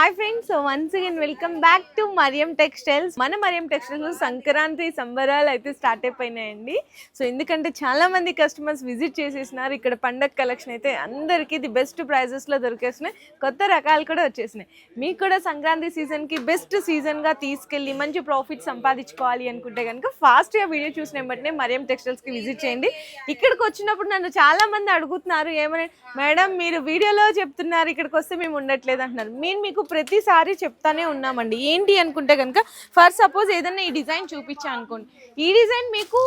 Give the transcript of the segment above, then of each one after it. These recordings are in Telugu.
Hi friends, once again welcome back to Mariyam textiles. మన మరియం టెక్స్టైల్స్ సంక్రాంతి సంబరాలు అయితే స్టార్ట్ అయిపోయినాయండి. సో ఎందుకంటే చాలా మంది కస్టమర్స్ విజిట్ చేసేసినారు. ఇక్కడ పండగ కలెక్షన్ అయితే అందరికీ ది బెస్ట్ ప్రైజెస్లో దొరికేసినాయి. కొత్త రకాలు కూడా వచ్చేసినాయి. మీకు కూడా సంక్రాంతి సీజన్కి బెస్ట్ సీజన్గా తీసుకెళ్ళి మంచి ప్రాఫిట్ సంపాదించుకోవాలి అనుకుంటే కనుక ఫాస్ట్గా వీడియో చూసిన వెంటనే మరియం టెక్స్టైల్స్కి విజిట్ చేయండి. ఇక్కడికి వచ్చినప్పుడు నన్ను చాలా మంది అడుగుతున్నారు, ఏమని మేడం మీరు వీడియోలో చెప్తున్నారు, ఇక్కడికి వస్తే మేము ఉండట్లేదు అంటున్నారు. మేము మీకు ప్రతిసారి చెప్తానే ఉన్నామండి. ఏంటి అనుకుంటే కనుక ఫర్ సపోజ్ ఏదైనా ఈ డిజైన్ చూపించా అనుకోండి, ఈ డిజైన్ మీకు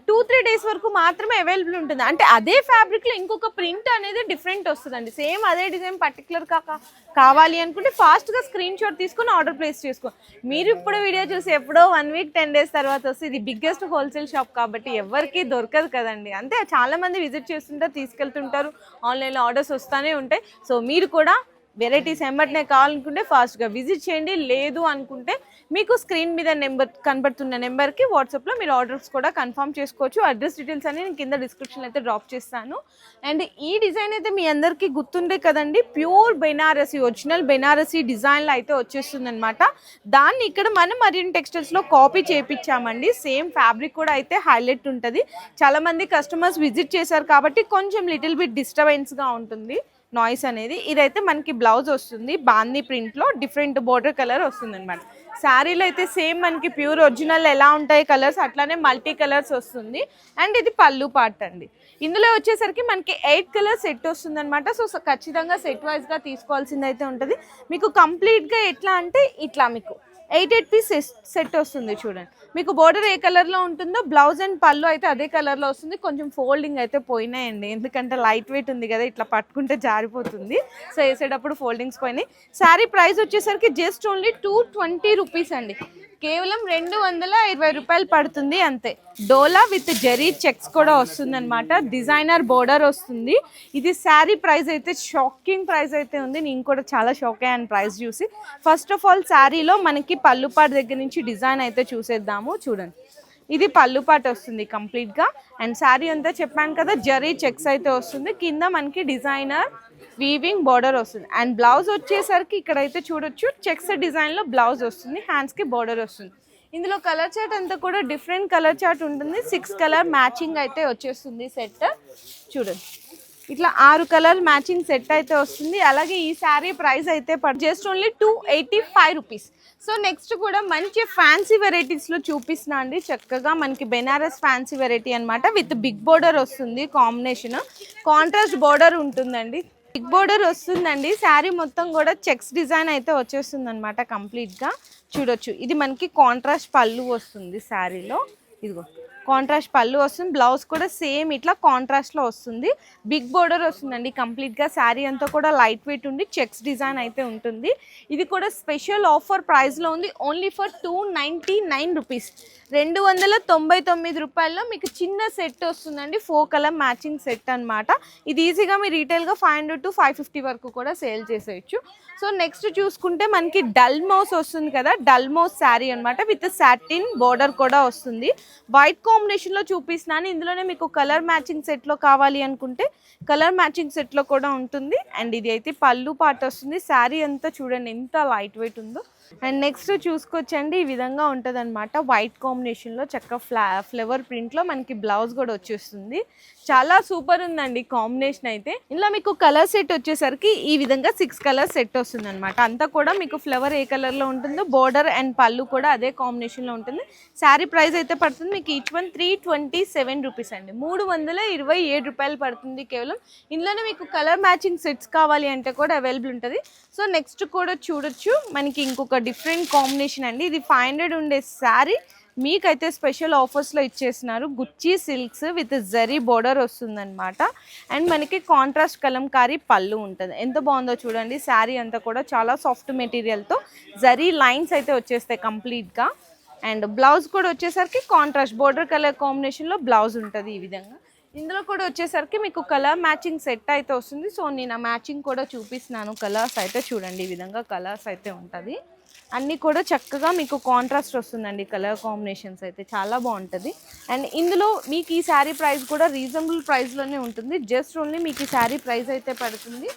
2-3 డేస్ వరకు మాత్రమే అవైలబుల్ ఉంటుంది. అంటే అదే ఫ్యాబ్రిక్లో ఇంకొక ప్రింట్ అనేది డిఫరెంట్ వస్తుందండి. సేమ్ అదే డిజైన్ పర్టికులర్ కావాలి అనుకుంటే ఫాస్ట్గా స్క్రీన్ షాట్ తీసుకొని ఆర్డర్ ప్లేస్ చేసుకో. మీరు ఇప్పుడు వీడియో చూసి ఎప్పుడో 1 వీక్ 10 డేస్ తర్వాత వస్తే ఇది బిగ్గెస్ట్ హోల్సేల్ షాప్ కాబట్టి ఎవరికి దొరకదు కదండి. అంతే, చాలా మంది విజిట్ చేస్తుంటారు, తీసుకెళ్తుంటారు, ఆన్లైన్లో ఆర్డర్స్ వస్తూనే ఉంటాయి. సో మీరు కూడా వెరైటీస్ ఎంబటినే కావాలనుకుంటే ఫాస్ట్గా విజిట్ చేయండి. లేదు అనుకుంటే మీకు స్క్రీన్ మీద కనబడుతున్న నెంబర్కి వాట్సాప్లో మీరు ఆర్డర్స్ కూడా కన్ఫర్మ్ చేసుకోవచ్చు. అడ్రస్ డీటెయిల్స్ అన్ని నేను కింద డిస్క్రిప్షన్లో అయితే డ్రాప్ చేస్తాను. అండ్ ఈ డిజైన్ అయితే మీ అందరికీ గుర్తుండే కదండి, ప్యూర్ బెనారసీ, ఒరిజినల్ బెనారసీ డిజైన్లో అయితే వచ్చేస్తుంది అనమాట. దాన్ని ఇక్కడ మనం మరియం టెక్స్టైల్స్లో కాపీ చేయించామండి. సేమ్ ఫ్యాబ్రిక్ కూడా అయితే హైలైట్ ఉంటుంది. చాలామంది కస్టమర్స్ విజిట్ చేశారు కాబట్టి కొంచెం లిటిల్ బిట్ డిస్టర్బెన్స్గా ఉంటుంది నాయిస్ అనేది. ఇదైతే మనకి బ్లౌజ్ వస్తుంది, బాందీ ప్రింట్లో డిఫరెంట్ బోర్డర్ కలర్ వస్తుంది అనమాట. శారీలో అయితే సేమ్ మనకి ప్యూర్ ఒరిజినల్ ఎలా ఉంటాయి కలర్స్ అట్లానే మల్టీ కలర్స్ వస్తుంది. అండ్ ఇది పళ్ళు పార్ట్ అండి. ఇందులో వచ్చేసరికి మనకి 8 కలర్ సెట్ వస్తుంది అనమాట. సో ఖచ్చితంగా సెట్ వైజ్గా తీసుకోవాల్సింది అయితే ఉంటుంది. మీకు కంప్లీట్గా ఎట్లా అంటే ఇట్లా మీకు 8 పీస్ సెట్ వస్తుంది. చూడండి, మీకు బోర్డర్ ఏ కలర్లో ఉంటుందో బ్లౌజ్ అండ్ పళ్ళు అయితే అదే కలర్లో వస్తుంది. కొంచెం ఫోల్డింగ్ అయితే పోయినాయండి, ఎందుకంటే లైట్ వెయిట్ ఉంది కదా, ఇట్లా పట్టుకుంటే జారిపోతుంది. సో వేసేటప్పుడు ఫోల్డింగ్స్ పోయినాయి. శారీ ప్రైస్ వచ్చేసరికి జస్ట్ ఓన్లీ 220 రూపీస్ అండి. కేవలం 220 రూపాయలు పడుతుంది అంతే. డోలా విత్ జరీ చెక్స్ కూడా వస్తుంది అనమాట. డిజైనర్ బోర్డర్ వస్తుంది. ఇది శారీ ప్రైస్ అయితే షాకింగ్ ప్రైస్ అయితే ఉంది. నేను కూడా చాలా షాక్ అయ్యాను ప్రైస్ చూసి. ఫస్ట్ ఆఫ్ ఆల్ శారీలో మనకి పళ్ళు పాటు దగ్గర నుంచి డిజైన్ అయితే చూసేద్దాము. చూడండి, ఇది పళ్ళు పాటు వస్తుంది కంప్లీట్గా. అండ్ శారీ అంతా చెప్పాను కదా, జరీ చెక్స్ అయితే వస్తుంది. కింద మనకి డిజైనర్ వీవింగ్ బార్డర్ వస్తుంది. అండ్ బ్లౌజ్ వచ్చేసరికి ఇక్కడైతే చూడొచ్చు చెక్స్ డిజైన్లో బ్లౌజ్ వస్తుంది, హ్యాండ్స్కి బార్డర్ వస్తుంది. ఇందులో కలర్ చార్ట్ అంతా కూడా డిఫరెంట్ కలర్ చార్ట్ ఉంటుంది. 6 కలర్ మ్యాచింగ్ అయితే వచ్చేస్తుంది సెట్. చూడండి, ఇట్లా 6 కలర్ మ్యాచింగ్ సెట్ అయితే వస్తుంది. అలాగే ఈ శారీ ప్రైస్ అయితే just only 285 rupees. So next కూడా మంచి ఫ్యాన్సీ వెరైటీస్లో చూపిస్తున్నా అండి. చక్కగా మనకి బెనారస్ ఫ్యాన్సీ వెరైటీ అనమాట. విత్ బిగ్ బోర్డర్ వస్తుంది, కాంబినేషన్ కాంట్రాస్ట్ బోర్డర్ ఉంటుందండి. బిగ్ బోర్డర్ వస్తుందండి. శారీ మొత్తం కూడా చెక్స్ డిజైన్ అయితే వచ్చేస్తుంది అనమాట కంప్లీట్గా. చూడొచ్చు, ఇది మనకి కాంట్రాస్ట్ పళ్ళు వస్తుంది శారీలో. ఇదిగో కాంట్రాస్ట్ పళ్ళు వస్తుంది. బ్లౌజ్ కూడా సేమ్ ఇట్లా కాంట్రాస్ట్లో వస్తుంది. బిగ్ బోర్డర్ వస్తుందండి కంప్లీట్గా. శారీ అంతా కూడా లైట్ వెయిట్ ఉండి చెక్స్ డిజైన్ అయితే ఉంటుంది. ఇది కూడా స్పెషల్ ఆఫర్ ప్రైస్లో ఉంది. Only for 299 rupees. 299 రూపాయల్లో మీకు చిన్న సెట్ వస్తుందండి. 4 కలర్ మ్యాచింగ్ సెట్ అనమాట. ఇది ఈజీగా మీ రీటైల్గా 500 to 550 వరకు కూడా సేల్ చేసేయచ్చు. సో నెక్స్ట్ చూసుకుంటే మనకి డల్ మౌస్ వస్తుంది కదా, డల్ మౌస్ శారీ అనమాట. విత్ సాటిన్ బోర్డర్ కూడా వస్తుంది. వైట్ కాంబినేషన్లో చూపిస్తున్నాను. ఇందులోనే మీకు కలర్ మ్యాచింగ్ సెట్లో కావాలి అనుకుంటే కలర్ మ్యాచింగ్ సెట్లో కూడా ఉంటుంది. అండ్ ఇది అయితే పళ్ళు పార్ట్ వస్తుంది. శారీ అంతా చూడండి ఎంత లైట్ వెయిట్ ఉందో. అండ్ నెక్స్ట్ చూసుకోవచ్చండి, ఈ విధంగా ఉంటుంది అనమాట. వైట్ కాంబినేషన్లో చక్క ఫ్లవర్ ప్రింట్లో మనకి బ్లౌజ్ కూడా వచ్చేస్తుంది. చాలా సూపర్ ఉందండి కాంబినేషన్ అయితే. ఇందులో మీకు కలర్ సెట్ వచ్చేసరికి ఈ విధంగా 6 కలర్ సెట్ వస్తుంది అనమాట. అంతా కూడా మీకు ఫ్లవర్ ఏ కలర్లో ఉంటుందో బోర్డర్ అండ్ పళ్ళు కూడా అదే కాంబినేషన్లో ఉంటుంది. శారీ ప్రైస్ అయితే పడుతుంది మీకు ఈచ్ వన్ 327 రూపీస్ అండి. 327 రూపాయలు పడుతుంది కేవలం. ఇందులోనే మీకు కలర్ మ్యాచింగ్ సెట్స్ కావాలి అంటే కూడా అవైలబుల్ ఉంటుంది. సో నెక్స్ట్ కూడా చూడొచ్చు, మనకి ఇంకొక డిఫరెంట్ కాంబినేషన్ అండి. ఇది 500 ఉండే శారీ మీకైతే స్పెషల్ ఆఫర్స్లో ఇచ్చేస్తున్నారు. గుచ్చి సిల్క్స్ విత్ జరీ బోర్డర్ వస్తుందన్నమాట. అండ్ మనకి కాంట్రాస్ట్ కలంకారీ పళ్ళు ఉంటుంది. ఎంత బాగుందో చూడండి. శారీ అంతా కూడా చాలా సాఫ్ట్ మెటీరియల్తో జరీ లైన్స్ అయితే వచ్చేస్తాయి కంప్లీట్గా. అండ్ బ్లౌజ్ కూడా వచ్చేసరికి కాంట్రాస్ట్ బోర్డర్ కలర్ కాంబినేషన్లో బ్లౌజ్ ఉంటుంది ఈ విధంగా. ఇందులో కూడా వచ్చేసరికి మీకు కలర్ మ్యాచింగ్ సెట్ అయితే వస్తుంది. సో నేను ఆ మ్యాచింగ్ కూడా చూపిస్తున్నాను. కలర్స్ అయితే చూడండి, ఈ విధంగా కలర్స్ అయితే ఉంటుంది. అన్నీ కూడా చక్కగా మీకు కాంట్రాస్ట్ వస్తుందండి. కలర్ కాంబినేషన్స్ అయితే చాలా బాగుంటుంది. అండ్ ఇందులో మీకు ఈ శారీ ప్రైస్ కూడా రీజనబుల్ ప్రైస్లోనే ఉంటుంది. జస్ట్ ఓన్లీ మీకు ఈ శారీ ప్రైస్ అయితే పడుతుంది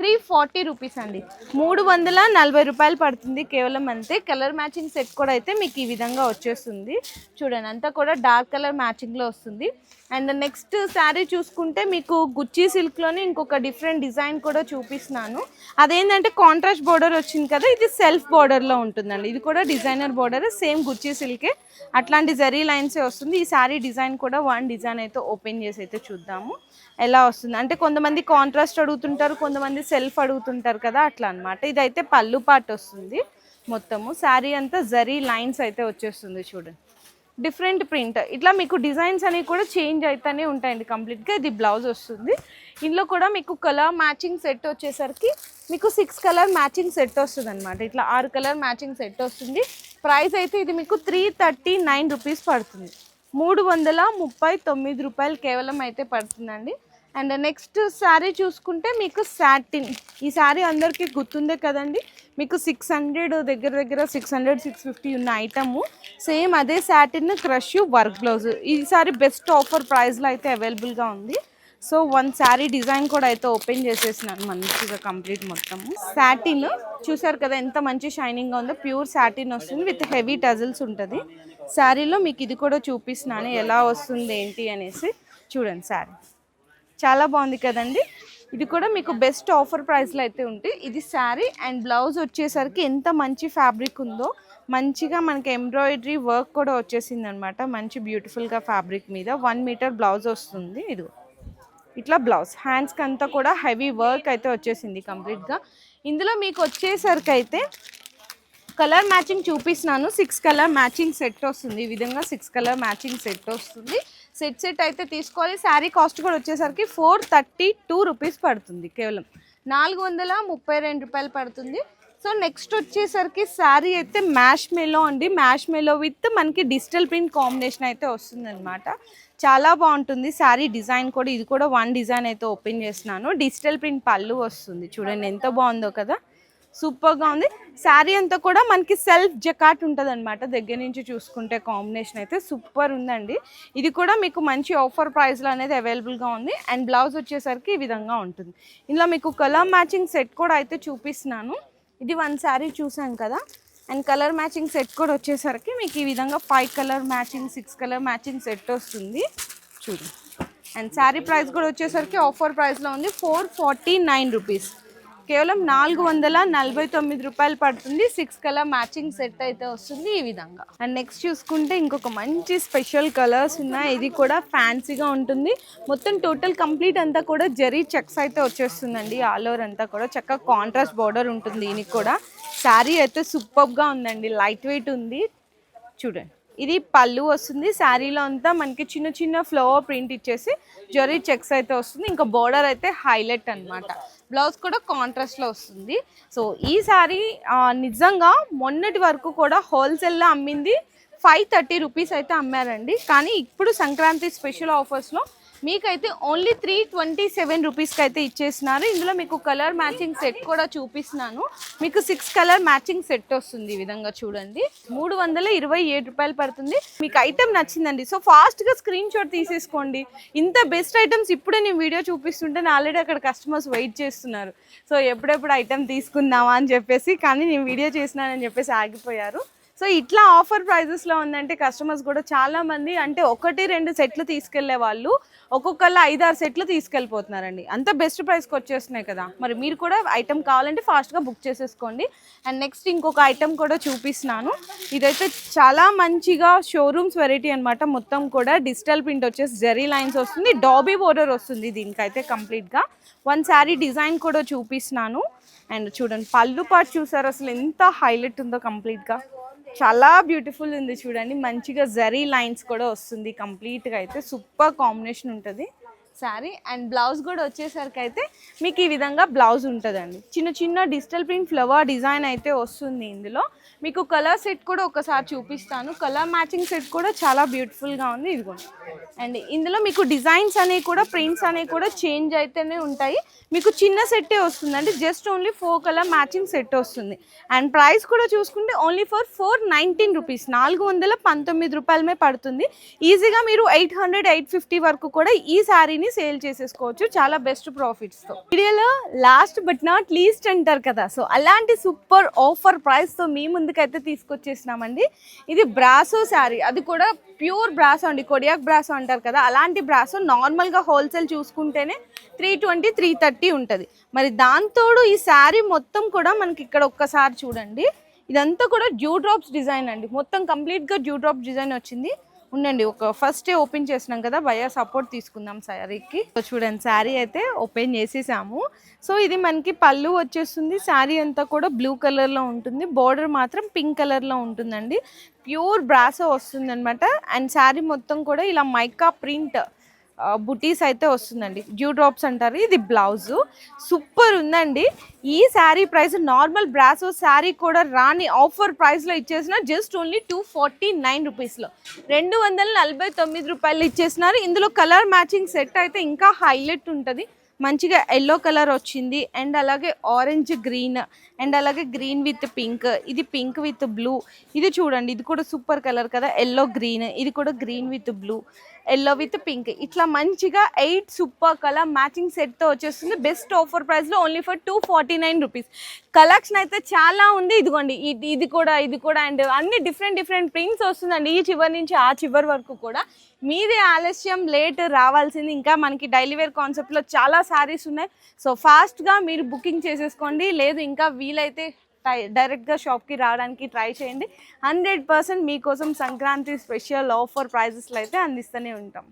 340 రూపీస్ అండి. 340 రూపాయలు పడుతుంది కేవలం అంతే. కలర్ మ్యాచింగ్ సెట్ కూడా అయితే మీకు ఈ విధంగా వచ్చేస్తుంది చూడండి, అంతా కూడా డార్క్ కలర్ మ్యాచింగ్లో వస్తుంది. అండ్ నెక్స్ట్ శారీ చూసుకుంటే మీకు గుచ్చి సిల్క్లోనే ఇంకొక డిఫరెంట్ డిజైన్ కూడా చూపిస్తున్నాను. అదేంటంటే కాంట్రాస్ట్ బోర్డర్ వచ్చింది కదా, ఇది సెల్ఫ్ బోర్డర్లో ఉంటుందండి. ఇది కూడా డిజైనర్ బోర్డర్, సేమ్ గుచ్చి సిల్కే, అట్లాంటి జరీ లైన్సే వస్తుంది. ఈ శారీ డిజైన్ కూడా వన్ డిజైన్ అయితే ఓపెన్ చేసి అయితే చూద్దాము ఎలా వస్తుంది. అంటే కొంతమంది కాంట్రాస్ట్ అడుగుతుంటారు, కొంతమంది సెల్ఫ్ అడుగుతుంటారు కదా, అట్లా అనమాట. ఇదైతే పళ్ళు పార్ట్ వస్తుంది మొత్తము. శారీ అంతా జరీ లైన్స్ అయితే వచ్చేస్తుంది చూడండి, డిఫరెంట్ ప్రింట్. ఇట్లా మీకు డిజైన్స్ అనేవి కూడా చేంజ్ అవుతూనే ఉంటాయండి కంప్లీట్గా. ఇది బ్లౌజ్ వస్తుంది. ఇందులో కూడా మీకు కలర్ మ్యాచింగ్ సెట్ వచ్చేసరికి మీకు 6 కలర్ మ్యాచింగ్ సెట్ వస్తుంది అనమాట. ఇట్లా 6 కలర్ మ్యాచింగ్ సెట్ వస్తుంది. ప్రైస్ అయితే ఇది మీకు 339 రూపీస్ పడుతుంది. 339 రూపాయలు కేవలం అయితే పడుతుందండి. అండ్ నెక్స్ట్ శారీ చూసుకుంటే మీకు సాటిన్. ఈ శారీ అందరికీ గుర్తుందే కదండి, మీకు 600 దగ్గర 600-650 ఉన్న ఐటము. సేమ్ అదే సాటిన్ క్రష్ వర్క్ బ్లౌజ్. ఈసారి బెస్ట్ ఆఫర్ ప్రైస్లో అయితే అవైలబుల్గా ఉంది. సో వన్ శారీ డిజైన్ కూడా అయితే ఓపెన్ చేసేసినాను మంచిగా కంప్లీట్ మొత్తము. సాటిన్ చూసారు కదా ఎంత మంచి షైనింగ్గా ఉందో, ప్యూర్ సాటిన్ వస్తుంది విత్ హెవీ టజిల్స్ ఉంటుంది శారీలో. మీకు ఇది కూడా చూపిస్తున్నాను ఎలా వస్తుంది ఏంటి అనేసి. చూడండి శారీ చాలా బాగుంది కదండి. ఇది కూడా మీకు బెస్ట్ ఆఫర్ ప్రైస్లో అయితే ఉంటుంది. ఇది శారీ అండ్ బ్లౌజ్ వచ్చేసరికి ఎంత మంచి ఫ్యాబ్రిక్ ఉందో, మంచిగా మనకి ఎంబ్రాయిడరీ వర్క్ కూడా వచ్చేసింది అనమాట. మంచి బ్యూటిఫుల్గా ఫ్యాబ్రిక్ మీద 1 మీటర్ బ్లౌజ్ వస్తుంది. ఇది ఇట్లా బ్లౌజ్ హ్యాండ్స్కి అంతా కూడా హెవీ వర్క్ అయితే వచ్చేసింది కంప్లీట్గా. ఇందులో మీకు వచ్చేసరికి అయితే కలర్ మ్యాచింగ్ చూపిస్తున్నాను. 6 కలర్ మ్యాచింగ్ సెట్ వస్తుంది. ఈ విధంగా 6 కలర్ మ్యాచింగ్ సెట్ వస్తుంది. సెట్ అయితే తీసుకోవాలి. శారీ కాస్ట్ కూడా వచ్చేసరికి 432 రూపీస్ పడుతుంది. కేవలం 432 రూపాయలు పడుతుంది. సో నెక్స్ట్ వచ్చేసరికి శారీ అయితే మ్యాష్ మెలో అండి. మ్యాష్ మెలో విత్ మనకి డిజిటల్ ప్రింట్ కాంబినేషన్ అయితే వస్తుంది అనమాట. చాలా బాగుంటుంది శారీ డిజైన్ కూడా. ఇది కూడా వన్ డిజైన్ అయితే ఓపెన్ చేస్తున్నాను. డిజిటల్ ప్రింట్ పళ్ళు వస్తుంది చూడండి, ఎంత బాగుందో కదా, సూపర్గా ఉంది. శారీ అంతా కూడా మనకి సెల్ఫ్ జకాట్ ఉంటుంది అనమాట. దగ్గర నుంచి చూసుకుంటే కాంబినేషన్ అయితే సూపర్ ఉందండి. ఇది కూడా మీకు మంచి ఆఫర్ ప్రైస్లో అనేది అవైలబుల్గా ఉంది. అండ్ బ్లౌజ్ వచ్చేసరికి ఈ విధంగా ఉంటుంది. ఇందులో మీకు కలర్ మ్యాచింగ్ సెట్ కూడా అయితే చూపిస్తున్నాను. ఇది వన్ శారీ చూసాం కదా, అండ్ కలర్ మ్యాచింగ్ సెట్ కూడా వచ్చేసరికి మీకు ఈ విధంగా 5 colour matching 6 colour matching set వస్తుంది చూడండి. అండ్ శారీ ప్రైస్ కూడా వచ్చేసరికి ఆఫర్ ప్రైస్లో ఉంది 449 రూపీస్. కేవలం 449 రూపాయలు పడుతుంది. 6 కలర్ మ్యాచింగ్ సెట్ అయితే వస్తుంది ఈ విధంగా. అండ్ నెక్స్ట్ చూసుకుంటే ఇంకొక మంచి స్పెషల్ కలర్స్ ఉన్నాయి. ఇది కూడా ఫ్యాన్సీగా ఉంటుంది. మొత్తం టోటల్ కంప్లీట్ అంతా కూడా జరీ చెక్స్ అయితే వచ్చేస్తుందండి. ఆల్ ఓవర్ అంతా కూడా చక్కగా కాంట్రాస్ట్ బార్డర్ ఉంటుంది. దీనికి కూడా శారీ అయితే సూపర్గా ఉందండి, లైట్ వెయిట్ ఉంది చూడండి. ఇది పళ్ళు వస్తుంది. శారీలో అంతా మనకి చిన్న చిన్న ఫ్లవర్ ప్రింట్ ఇచ్చేసి జరీ చెక్స్ అయితే వస్తుంది. ఇంకా బార్డర్ అయితే హైలైట్ అనమాట. బ్లౌజ్ కూడా కాంట్రాస్ట్లో వస్తుంది. సో ఈ శారీ నిజంగా మొన్నటి వరకు కూడా హోల్సేల్లో అమ్మింది 530 రూపీస్ అయితే అమ్మారండి. కానీ ఇప్పుడు సంక్రాంతి స్పెషల్ ఆఫర్స్లో మీకైతే ఓన్లీ 327 రూపీస్కి అయితే ఇచ్చేసినారు. ఇందులో మీకు కలర్ మ్యాచింగ్ సెట్ కూడా చూపిస్తున్నాను. మీకు 6 కలర్ మ్యాచింగ్ సెట్ వస్తుంది ఈ విధంగా చూడండి. 327 రూపాయలు పడుతుంది. మీకు ఐటమ్ నచ్చిందండి, సో ఫాస్ట్గా స్క్రీన్ షాట్ తీసేసుకోండి. ఇంత బెస్ట్ ఐటమ్స్ ఇప్పుడే నేను వీడియో చూపిస్తుంటే ఆల్రెడీ అక్కడ కస్టమర్స్ వెయిట్ చేస్తున్నారు. సో ఎప్పుడెప్పుడు ఐటమ్ తీసుకుందామా అని చెప్పేసి, కానీ నేను వీడియో చేసినానని చెప్పేసి ఆగిపోయారు. సో ఇట్లా ఆఫర్ ప్రైజెస్లో ఉందంటే కస్టమర్స్ కూడా చాలామంది అంటే 1-2 సెట్లు తీసుకెళ్లే వాళ్ళు ఒక్కొక్కళ్ళు 5-6 సెట్లు తీసుకెళ్ళిపోతున్నారండి. అంత బెస్ట్ ప్రైస్కి వచ్చేస్తున్నాయి కదా, మరి మీరు కూడా ఐటమ్ కావాలంటే ఫాస్ట్గా బుక్ చేసేసుకోండి. అండ్ నెక్స్ట్ ఇంకొక ఐటమ్ కూడా చూపిస్తున్నాను. ఇదైతే చాలా మంచిగా షోరూమ్స్ వెరైటీ అనమాట. మొత్తం కూడా డిజిటల్ ప్రింట్ వచ్చేసి జరీ లైన్స్ వస్తుంది, డాబీ బోర్డర్ వస్తుంది దీనికైతే కంప్లీట్గా. వన్ శారీ డిజైన్ కూడా చూపిస్తున్నాను. అండ్ చూడండి పళ్ళు పార్ట్ చూసారు అసలు ఎంత హైలైట్ ఉందో, కంప్లీట్గా చాలా బ్యూటిఫుల్ ఉంది చూడండి. మంచిగా జరీ లైన్స్ కూడా వస్తుంది కంప్లీట్గా. అయితే సూపర్ కాంబినేషన్ ఉంటుంది శారీ. అండ్ బ్లౌజ్ కూడా వచ్చేసరికి అయితే మీకు ఈ విధంగా బ్లౌజ్ ఉంటుందండి. చిన్న చిన్న డిజిటల్ ప్రింట్ ఫ్లవర్ డిజైన్ అయితే వస్తుంది. ఇందులో మీకు కలర్ సెట్ కూడా ఒకసారి చూపిస్తాను. కలర్ మ్యాచింగ్ సెట్ కూడా చాలా బ్యూటిఫుల్గా ఉంది ఇదిగోండి. అండ్ ఇందులో మీకు డిజైన్స్ అనేవి కూడా ప్రింట్స్ అనేవి కూడా చేంజ్ అయితేనే ఉంటాయి. మీకు చిన్న సెట్టే వస్తుందండి, just only 4 colour matching set వస్తుంది. అండ్ ప్రైస్ కూడా చూసుకుంటే ఓన్లీ ఫర్ 419 రూపీస్, 419 రూపాయలమే పడుతుంది. ఈజీగా మీరు 800-850 వరకు కూడా ఈ శారీని తీసుకొని సేల్ చేసేసుకోవచ్చు చాలా బెస్ట్ ప్రాఫిట్స్తో. వీడియోలో లాస్ట్ బట్ నాట్ లీస్ట్ అంటారు కదా, సో అలాంటి సూపర్ ఆఫర్ ప్రైస్తో మీ ముందుకైతే తీసుకొచ్చేసినామండి. ఇది బ్రాసో శారీ, అది కూడా ప్యూర్ బ్రాసో అండి, కొడియాక్ బ్రాసో అంటారు కదా అలాంటి బ్రాసో. నార్మల్గా హోల్సేల్ చూసుకుంటేనే 320 330 ఉంటుంది. మరి దాంతోడు ఈ శారీ మొత్తం కూడా మనకి ఇక్కడ ఒక్కసారి చూడండి, ఇదంతా కూడా డ్యూ డ్రాప్స్ డిజైన్ అండి, మొత్తం కంప్లీట్గా డ్యూ డ్రాప్స్ డిజైన్ వచ్చింది. ఉండండి ఒక ఫస్ట్ ఓపెన్ చేసినాం కదా, భయ్యా సపోర్ట్ తీసుకుందాం శారీకి. చూడండి శారీ అయితే ఓపెన్ చేసేసాము. సో ఇది మనకి పళ్ళు వచ్చేస్తుంది, శారీ అంతా కూడా బ్లూ కలర్లో ఉంటుంది, బోర్డర్ మాత్రం పింక్ కలర్లో ఉంటుందండి. ప్యూర్ బ్రాసో వస్తుంది అనమాట. అండ్ శారీ మొత్తం కూడా ఇలా మైకా ప్రింట్ బుటీస్ అయితే వస్తుందండి, డ్యూ డ్రాప్స్ అంటారు. ఇది బ్లౌజ్ సూపర్ ఉందండి. ఈ sari price normal brasso sari కూడా రాని ఆఫర్ ప్రైస్లో ఇచ్చేసిన జస్ట్ ఓన్లీ 249 రూపీస్లో, 249 రూపాయలు ఇచ్చేసినారు. ఇందులో కలర్ మ్యాచింగ్ సెట్ అయితే ఇంకా హైలైట్ ఉంటుంది. మంచిగా ఎల్లో కలర్ వచ్చింది, అండ్ అలాగే ఆరెంజ్ గ్రీన్, అండ్ అలాగే గ్రీన్ విత్ పింక్, ఇది పింక్ విత్ బ్లూ. ఇది చూడండి, ఇది కూడా సూపర్ కలర్ కదా, ఎల్లో గ్రీన్, ఇది కూడా green with blue, yellow with pink, ఇట్లా మంచిగా 8 సూపర్ కలర్ మ్యాచింగ్ సెట్తో వచ్చేస్తుంది. బెస్ట్ ఆఫర్ ప్రైస్లో ఓన్లీ ఫర్ 249 రూపీస్. కలెక్షన్ అయితే చాలా ఉంది. ఇదిగోండి ఇది కూడా అండ్ అన్ని డిఫరెంట్ ప్రింట్స్ వస్తుందండి, ఈ చివరి నుంచి ఆ చివరి వరకు కూడా. మీదే ఆలస్యం, లేట్ రావాల్సింది. ఇంకా మనకి డైలీ వేర్ కాన్సెప్ట్లో చాలా శారీస్ ఉన్నాయి. సో ఫాస్ట్గా మీరు బుకింగ్ చేసేసుకోండి, లేదు ఇంకా వీలైతే డైరెక్ట్గా షాప్కి రావడానికి ట్రై చేయండి. 100% మీకోసం సంక్రాంతి స్పెషల్ ఆఫర్ ప్రైజెస్లో అయితే అందిస్తూనే ఉంటాం.